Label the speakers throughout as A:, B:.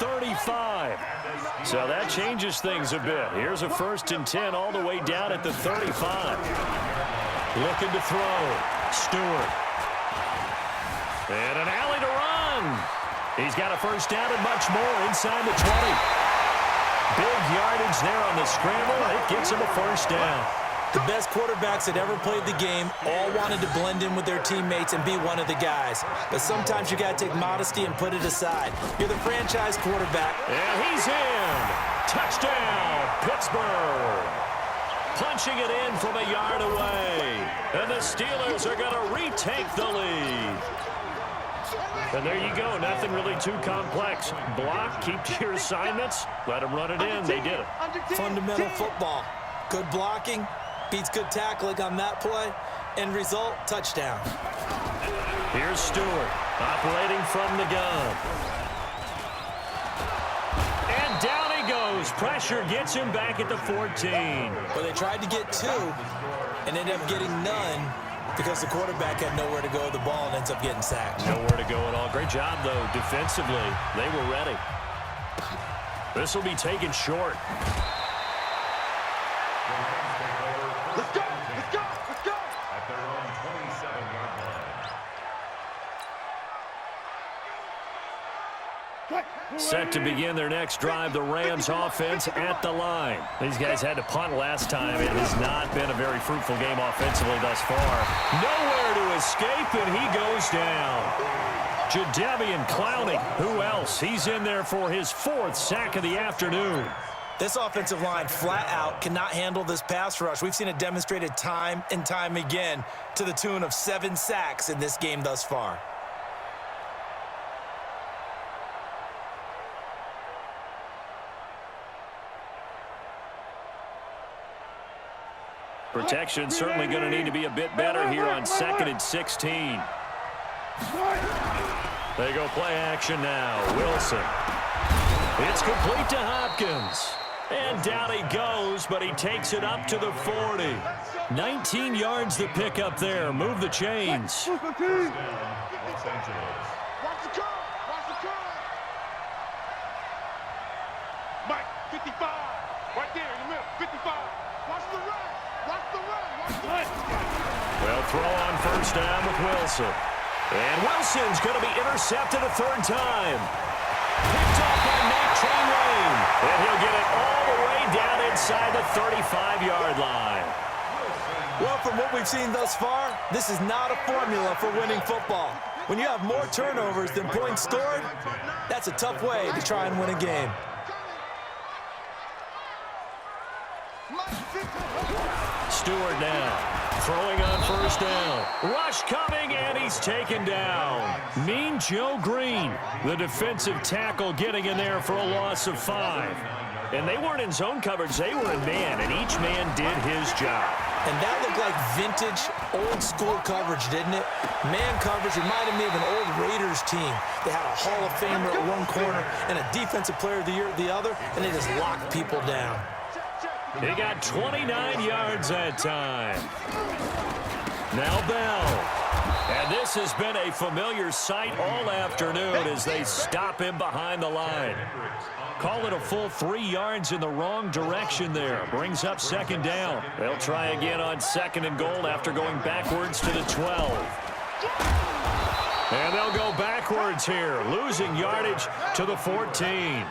A: 35. So that changes things a bit. Here's a 1st and 10 all the way down at the 35. Looking to throw. Stewart. And an alley to run. He's got a 1st down and much more inside the 20. Big yardage there on the scramble. It gets him a 1st down.
B: The best quarterbacks that ever played the game all wanted to blend in with their teammates and be one of the guys. But sometimes you got to take modesty and put it aside. You're the franchise quarterback.
A: And he's in. Touchdown, Pittsburgh. Punching it in from a yard away. And the Steelers are going to retake the lead. And there you go. Nothing really too complex. Block, keep to your assignments, let them run it in. They did it.
B: Fundamental football. Good blocking. Beats good tackling on that play. End result, touchdown.
A: Here's Stewart operating from the gun. And down he goes. Pressure gets him back at the 14.
B: Well, they tried to get 2 and ended up getting none because the quarterback had nowhere to go with the ball and ends up getting sacked.
A: Nowhere to go at all. Great job, though, defensively. They were ready. This will be taken short. Set to begin their next drive, the Rams offense at the line. These guys had to punt last time. It has not been a very fruitful game offensively thus far. Nowhere to escape, and he goes down. Jadeveon Clowney, who else? He's in there for his 4th sack of the afternoon.
B: This offensive line flat out cannot handle this pass rush. We've seen it demonstrated time and time again to the tune of 7 sacks in this game thus far.
A: Protection certainly going to need to be a bit better here on 2nd and 16. They go play action now. Wilson. It's complete to Hopkins. And down he goes, but he takes it up to the 40. 19 yards to pick up there. Move the chains.
C: Mike, 55. Right there in the middle. 55. Watch the run. Watch the run. Watch the run.
A: Well, throw on 1st down with Wilson. And Wilson's going to be intercepted a 3rd time. Picked up by Nate Trainwayne. And he'll get it all the way down inside the 35-yard line.
B: Well, from what we've seen thus far, this is not a formula for winning football. When you have more turnovers than points scored, that's a tough way to try and win a game.
A: Stewart now, throwing on 1st down. Rush coming, and he's taken down. Mean Joe Green, the defensive tackle, getting in there for a loss of 5. And they weren't in zone coverage, they were in man, and each man did his job.
B: And that looked like vintage, old-school coverage, didn't it? Man coverage reminded me of an old Raiders team. They had a Hall of Famer at one corner and a Defensive Player of the Year at the other, and they just locked people down.
A: He got 29 yards that time. Now Bell. And this has been a familiar sight all afternoon as they stop him behind the line. Call it a full 3 yards in the wrong direction there. Brings up 2nd down. They'll try again on 2nd and goal after going backwards to the 12. And they'll go backwards here, losing yardage to the 14.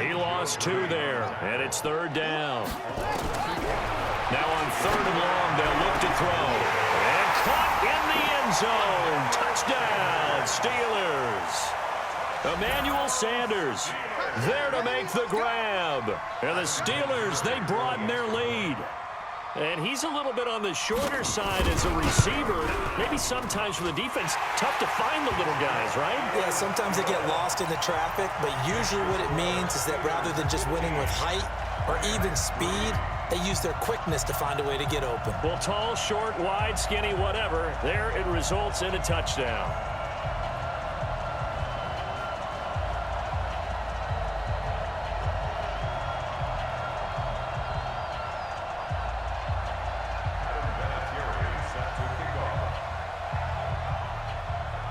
A: He lost 2 there, and it's 3rd down. Now on 3rd and long, they'll look to throw. And caught in the end zone. Touchdown, Steelers. Emmanuel Sanders there to make the grab. And the Steelers, they broaden their lead. And he's a little bit on the shorter side as a receiver. Maybe sometimes for the defense, tough to find the little guys, right?
B: Yeah, sometimes they get lost in the traffic, but usually what it means is that rather than just winning with height or even speed, they use their quickness to find a way to get open.
A: Well, tall, short, wide, skinny, whatever, there it results in a touchdown.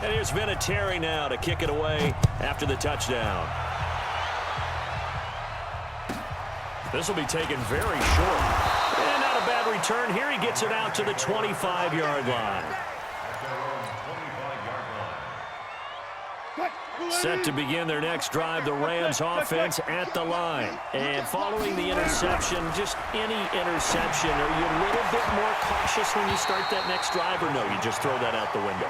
A: And here's Vinatieri now to kick it away after the touchdown. This will be taken very short. And not a bad return here. He gets it out to the 25-yard line. Set to begin their next drive, the Rams offense at the line. And following the interception, just any interception, are you a little bit more cautious when you start that next drive, or no, you just throw that out the window?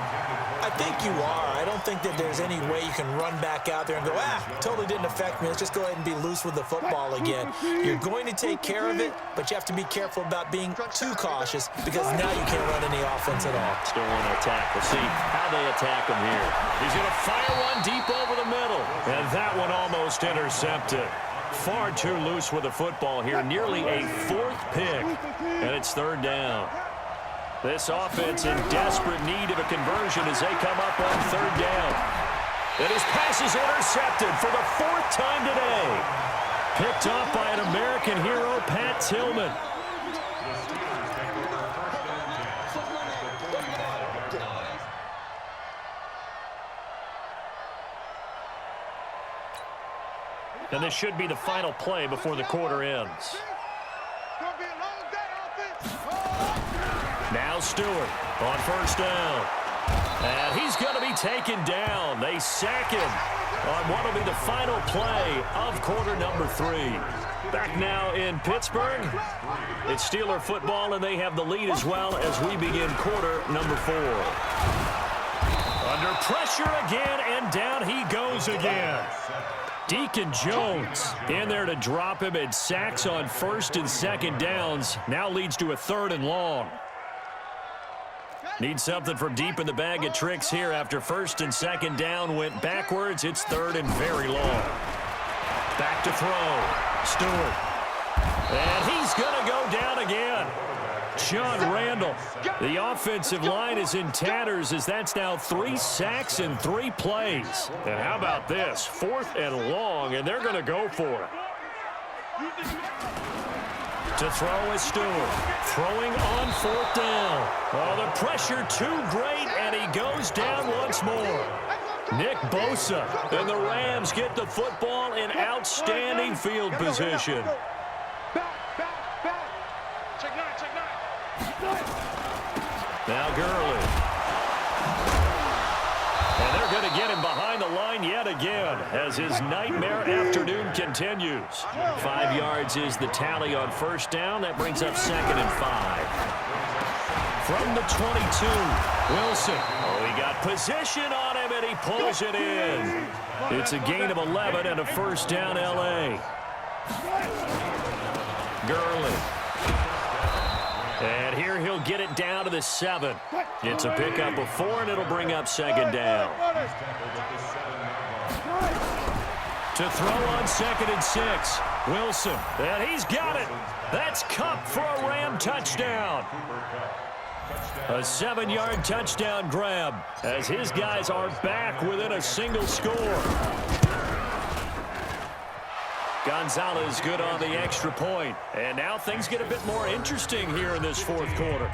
B: I think you are. I don't think that there's any way you can run back out there and go, totally didn't affect me. Let's just go ahead and be loose with the football again. You're going to take care of it, but you have to be careful about being too cautious because now you can't run any offense at all.
A: Still want to attack. We'll see how they attack him here. He's going to fire one deep over the middle, and that one almost intercepted. Far too loose with the football here, nearly a 4th pick, and it's 3rd down. This offense in desperate need of a conversion as they come up on 3rd down. And his pass is intercepted for the 4th time today. Picked off by an American hero, Pat Tillman. And this should be the final play before the quarter ends. Now Stewart on 1st down. And he's going to be taken down. They sack him on what will be the final play of quarter number 3. Back now in Pittsburgh. It's Steeler football, and they have the lead as well as we begin quarter number 4. Under pressure again, and down he goes again. Deacon Jones in there to drop him, and sacks on 1st and 2nd downs. Now leads to a 3rd and long. Need something from deep in the bag of tricks here after 1st and 2nd down went backwards. It's 3rd and very long. Back to throw. Stewart. And he's going to go down again. John Randall. The offensive line is in tatters as that's now 3 sacks in 3 plays. And how about this? 4th and long, and they're going to go for it. To throw is Stewart. Throwing on 4th down. Oh, the pressure too great, and he goes down once more. Nick Bosa and the Rams get the football in outstanding field position. Now Gurley. And they're going to get him behind the line yet again as his nightmare afternoon continues. 5 yards is the tally on 1st down. That brings up 2nd and 5. From the 22, Wilson. Oh, he got position on him, and he pulls it in. It's a gain of 11 and a 1st down, L.A. Gurley. And here he'll get it down to the 7. It's a pickup of 4, and it'll bring up 2nd down. To throw on 2nd and 6. Wilson. And he's got it. That's Kupp for a Ram touchdown. A 7-yard touchdown grab as his guys are back within a single score. Gonzalez good on the extra point. And now things get a bit more interesting here in this 4th quarter.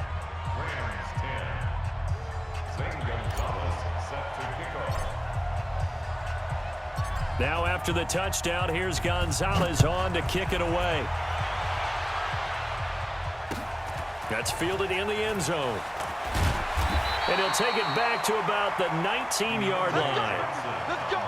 A: Now after the touchdown, here's Gonzalez on to kick it away. That's fielded in the end zone. And he'll take it back to about the 19-yard line.
C: Let's go.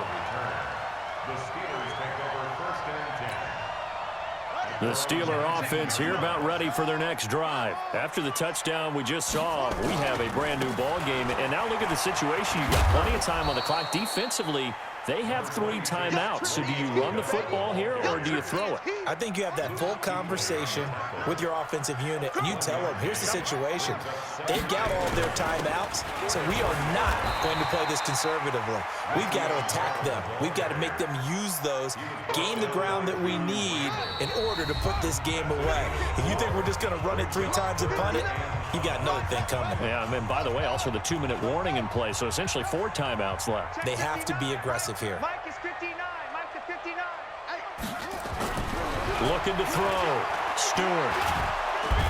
A: The Steeler offense here about ready for their next drive. After the touchdown we just saw, we have a brand new ball game. And now look at the situation. You've got plenty of time on the clock. Defensively, they have 3 timeouts. So do you run the football here or do you throw it?
B: I think you have that full conversation with your offensive unit, and you tell them, here's the situation. They've got all their timeouts, so we are not going to play this conservatively. We've got to attack them. We've got to make them use those, gain the ground that we need in order to put this game away. If you think we're just going to run it 3 times and punt it, you've got another thing coming.
A: Yeah, and by the way, also the 2-minute warning in play, so essentially 4 timeouts left.
B: They have to be aggressive here.
C: Mike is 59. Mike is 59.
A: Looking to throw. Stewart.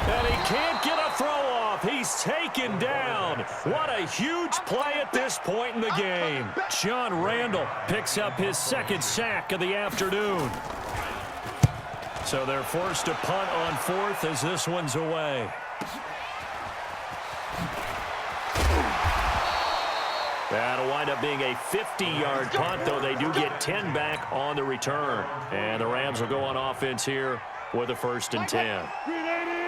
A: And he can't get a throw off. He's taken down. What a huge play at this point in the game. John Randall picks up his 2nd sack of the afternoon. So they're forced to punt on fourth as this one's away. That'll wind up being a 50-yard punt, though they do get 10 back on the return. And the Rams will go on offense here with a 1st and 10.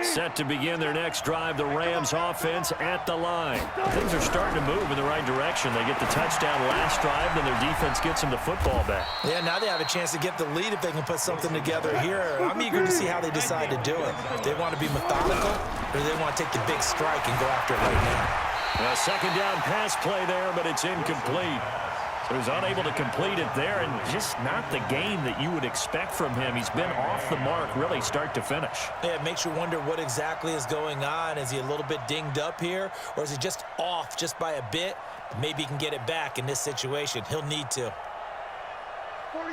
A: Set to begin their next drive, the Rams offense at the line. Things are starting to move in the right direction. They get the touchdown last drive, then their defense gets them the football back.
B: Yeah, now they have a chance to get the lead if they can put something together here. I'm eager to see how they decide to do it. If they want to be methodical or they want to take the big strike and go after it right now.
A: A second down pass play there, but it's incomplete. So he's unable to complete it there, and just not the game that you would expect from him. He's been off the mark really start to finish.
B: Yeah, it makes you wonder what exactly is going on. Is he a little bit dinged up here, or is he just off just by a bit? Maybe he can get it back in this situation. He'll need to.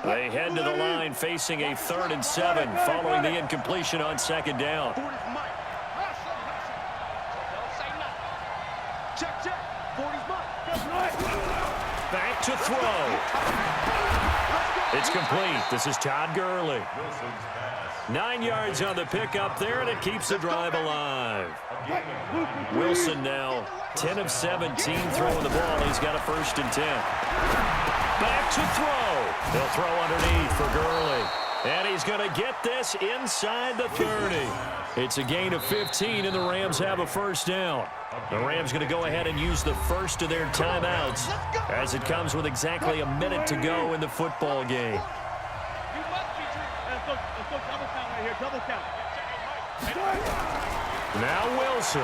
A: They head to the line facing a 3rd and 7 following the incompletion on 2nd down. Back to throw. It's complete. This is Todd Gurley. 9 yards on the pickup there, and it keeps the drive alive. Wilson now 10 of 17 throwing the ball. He's got a 1st and 10. Back to throw. They'll throw underneath for Gurley. And he's going to get this inside the 30. It's a gain of 15, and the Rams have a 1st down. The Rams going to go ahead and use the first of their timeouts as it comes with exactly a minute to go in the football game. Now Wilson.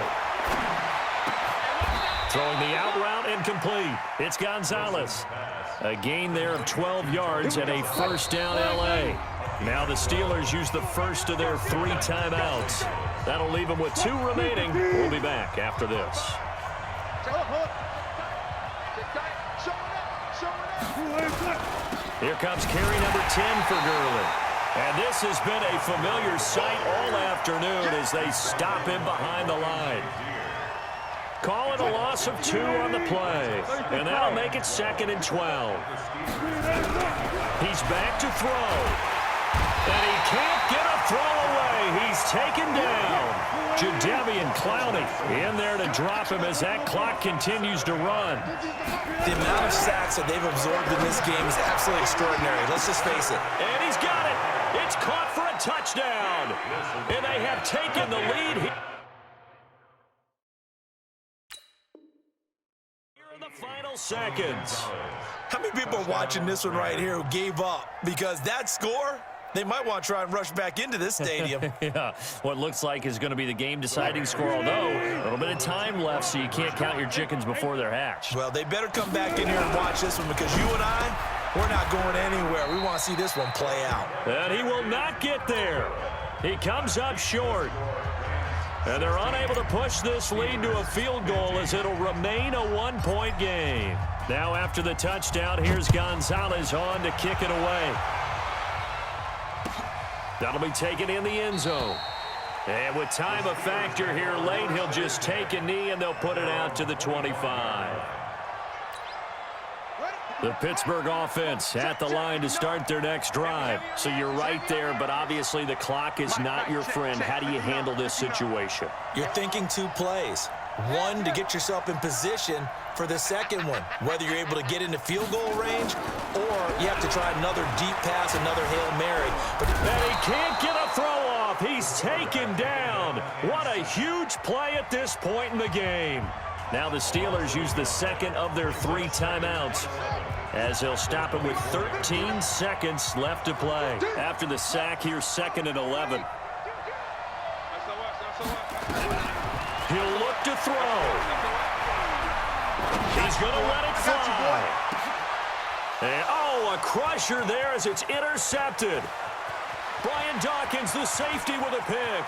A: Throwing the out route incomplete. It's Gonzalez. A gain there of 12 yards and a 1st down L.A. Now the Steelers use the first of their 3 timeouts. That'll leave them with 2 remaining. We'll be back after this. Here comes carry number 10 for Gurley. And this has been a familiar sight all afternoon as they stop him behind the line. Call it a loss of 2 on the play. And that'll make it 2nd and 12. He's back to throw. And he can't get a throw away. He's taken down. Clowney in there to drop him as that clock continues to run.
B: The amount of sacks that they've absorbed in this game is absolutely extraordinary. Let's just face it.
A: And he's got it. It's caught for a touchdown. And they have taken the lead here. Here in the final seconds.
B: How many people are watching this one right here who gave up? Because that score, they might want to try and rush back into this stadium.
A: Yeah, what looks like is going to be the game-deciding score, although a little bit of time left, so you can't count your chickens before they're hatched.
B: Well, they better come back in here and watch this one because you and I, we're not going anywhere. We want to see this one play out.
A: And he will not get there. He comes up short. And they're unable to push this lead to a field goal as it'll remain a one-point game. Now after the touchdown, here's Gonzalez on to kick it away. That'll be taken in the end zone. And with time a factor here late, he'll just take a knee and they'll put it out to the 25. The Pittsburgh offense at the line to start their next drive. So you're right there, but obviously the clock is not your friend. How do you handle this situation?
B: You're thinking 2 plays. One, to get yourself in position for the second one, whether you're able to get into field goal range or you have to try another deep pass, another Hail Mary.
A: And he can't get a throw off. He's taken down. What a huge play at this point in the game. Now the Steelers use the second of their 3 timeouts as they'll stop him with 13 seconds left to play. After the sack, here's 2nd and 11. He'll look to throw. He's going to let it fly. And, oh, a crusher there as it's intercepted. Brian Dawkins, the safety, with a pick.